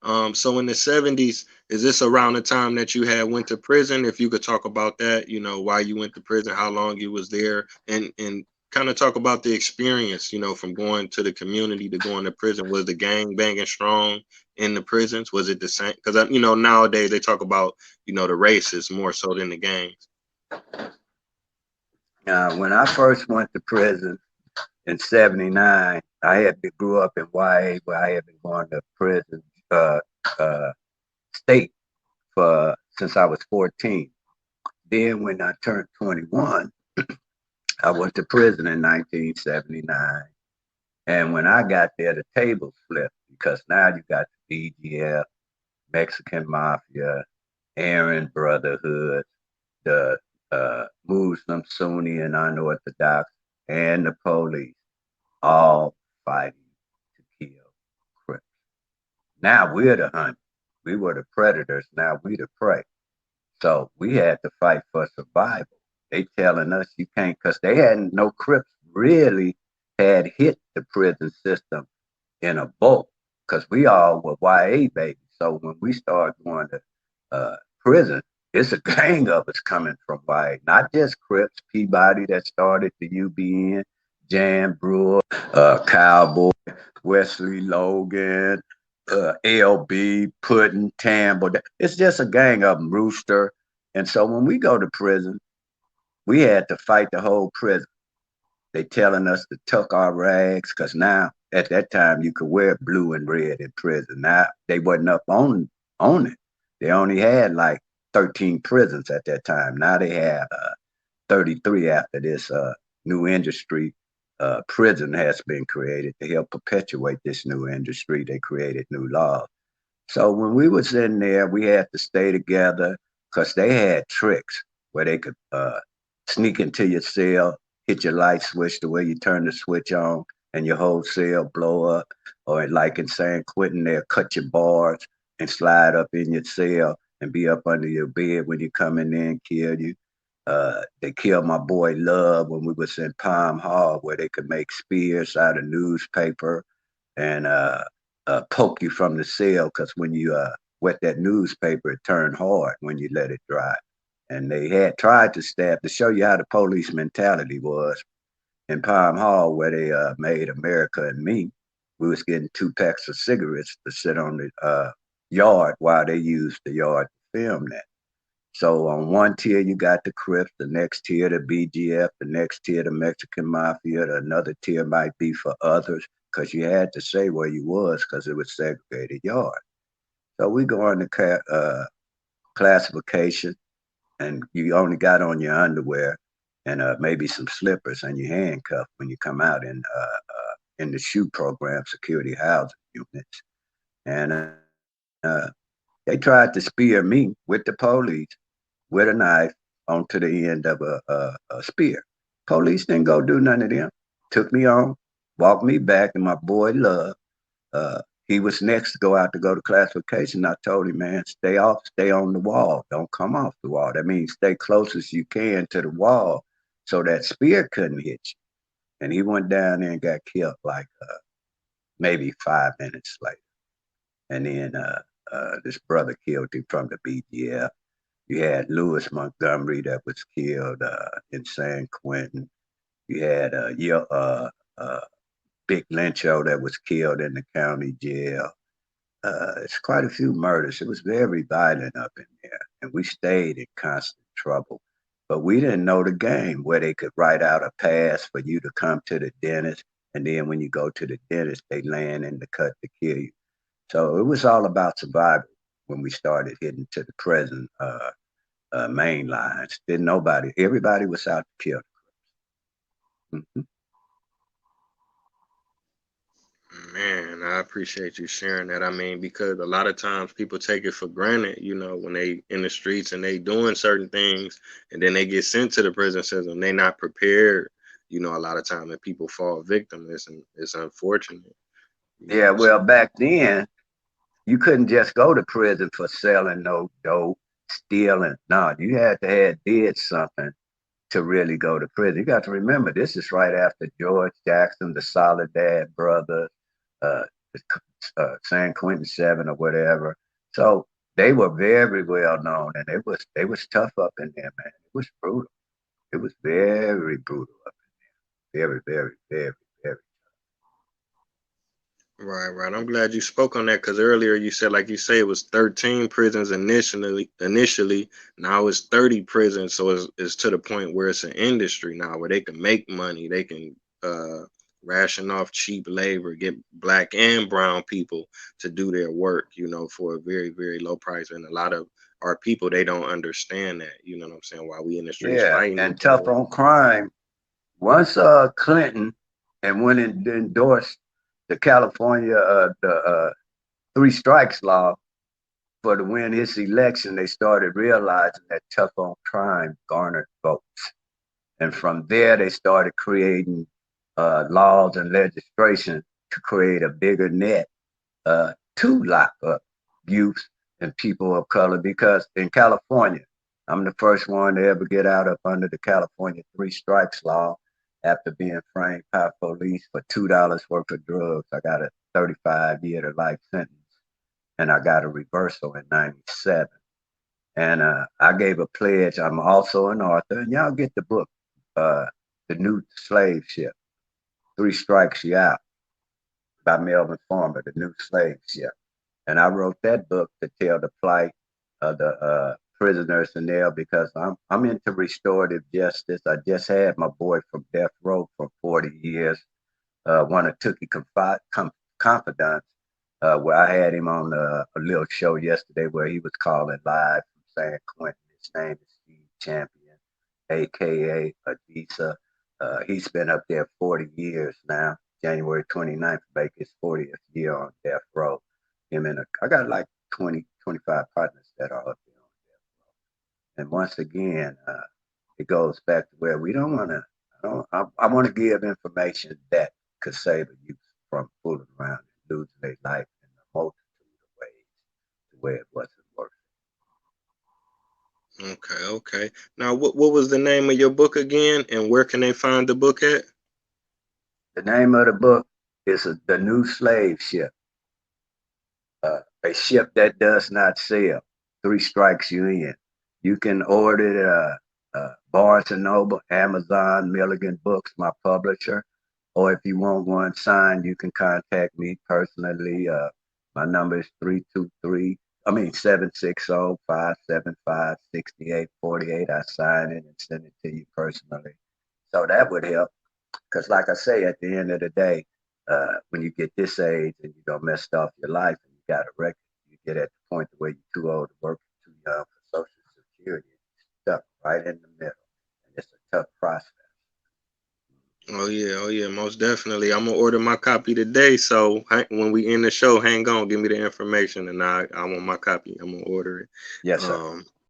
So in the 70s, is this around the time that you had went to prison? If you could talk about that, why you went to prison, how long you was there, and kind of talk about the experience, from going to the community to going to prison. Was the gang banging strong in the prisons? Was it the same? Because nowadays they talk about the races more so than the gangs. When I first went to prison in '79, grew up in YA, where I had been going to prison uh, uh, state for since I was 14. Then when I turned 21, I went to prison in 1979. And when I got there, the tables flipped because now you got the BGF, Mexican Mafia, Aryan Brotherhood, the Muslim, Sunni, and unorthodox, and the police all fighting to kill Crips. Now we're the hunt. We were the predators. Now we the prey. So we had to fight for survival. They telling us you can't, because they hadn't, no Crips really had hit the prison system in a bulk, because we all were YA babies. So when we started going to prison, it's a gang of us coming from YA, not just Crips, Peabody that started the UBN, Jan Brewer, Cowboy, Wesley Logan, LB, Puddin, Tambo. It's just a gang of them, Rooster. And so when we go to prison, we had to fight the whole prison. They telling us to tuck our rags, because now at that time you could wear blue and red in prison. Now they wasn't up on it. They only had like 13 prisons at that time. Now they have 33 after this new industry. Prison has been created to help perpetuate this new industry. They created new laws. So when we was in there, we had to stay together because they had tricks where they could sneak into your cell, hit your light switch the way you turn the switch on, and your whole cell blow up. Or like in San Quentin, they'll cut your bars and slide up in your cell and be up under your bed when you come in there and kill you. They killed my boy Love when we was in Palm Hall, where they could make spears out of newspaper and poke you from the cell, because when you wet that newspaper, it turned hard when you let it dry. And they had tried to stab, to show you how the police mentality was, in Palm Hall, where they made America and Me. We was getting 2 packs of cigarettes to sit on the yard while they used the yard to film that. So on one tier you got the Crips, the next tier the BGF, the next tier the Mexican Mafia, another tier might be for others, because you had to say where you was because it was segregated yard. So we go on the classification, and you only got on your underwear and maybe some slippers and your handcuff when you come out in the shoe program, security housing units. And they tried to spear me with the police with a knife onto the end of a spear. Police didn't go do none of them. Took me on, walked me back, and my boy Love, he was next to go to classification. I told him, man, stay off, stay on the wall. Don't come off the wall. That means stay close as you can to the wall so that spear couldn't hit you. And he went down there and got killed like maybe 5 minutes later. And then this brother killed him from the BGF. You had Lewis Montgomery that was killed in San Quentin. You had Big Lyncho that was killed in the county jail. It's quite a few murders. It was very violent up in there, and we stayed in constant trouble. But we didn't know the game where they could write out a pass for you to come to the dentist, and then when you go to the dentist, they land in the cut to kill you. So it was all about survival when we started hitting to the present main lines. Didn't nobody, everybody was out to kill. Mm-hmm. Man, I appreciate you sharing that. I mean, because a lot of times people take it for granted, when they in the streets and they doing certain things, and then they get sent to the prison system, they not prepared. A lot of time that people fall victim. It's unfortunate. Yeah, well, back then, you couldn't just go to prison for selling no dope, stealing. No, you had to have did something to really go to prison. You got to remember, this is right after George Jackson, the Soledad brothers, uh, San Quentin 7 or whatever. So they were very well known, and they was tough up in there, man. It was brutal. It was very brutal up in there. Very, very, very, very. Right, right. I'm glad you spoke on that because earlier you said, like you say, it was 13 prisons initially. Now it's 30 prisons, so it's to the point where it's an industry now where they can make money. They can ration off cheap labor, get black and brown people to do their work, for a very, very low price. And a lot of our people, they don't understand that. You know what I'm saying? While we in the streets Yeah, fighting and each other. tough on crime. Once Clinton and when it endorsed the California the three strikes law for to win his election, they started realizing that tough on crime garnered votes. And from there, they started creating laws and legislation to create a bigger net to lock up youth and people of color. Because in California, I'm the first one to ever get out up under the California three strikes law after being framed by police for $2 worth of drugs. I got a 35-year to life sentence, and I got a reversal in '97. And I gave a pledge. I'm also an author, and y'all get the book, The New Slave Ship, Three Strikes You Out, by Melvin Farmer, The New Slave Ship. And I wrote that book to tell the plight of the prisoners in there because I'm into restorative justice. I just had my boy from death row for 40 years, one of Tookie confidants, where I had him on a little show yesterday where he was calling live from San Quentin. His name is Steve Champion, aka Adisa. He's been up there 40 years now. January 29th, make his 40th year on death row. I got like 20, 25 partners that are up there on death row. And once again, it goes back to where we don't want to. I want to give information that could save a youth from fooling around and losing their life in a multitude of ways to where it wasn't worth Okay, okay. Now, what was the name of your book again, and where can they find the book at? it. The name of the book is The New Slave Ship, a ship that does not sail. Three strikes you in. You can order it Barnes and Noble, Amazon, Milligan Books, my publisher. Or if you want one signed, you can contact me personally. My number is 760-575-6848. I sign it and send it to you personally. So that would help. Because like I say, at the end of the day, when you get this age and you don't messed off your life and you got a record, you get at the point where you're too old to work, too young for Social Security. You're stuck right in the middle. And it's a tough process. Oh yeah, most definitely. I'm gonna order my copy today. So when we end the show, hang on, give me the information, and I want my copy. I'm gonna order it. Yes, sir. Um,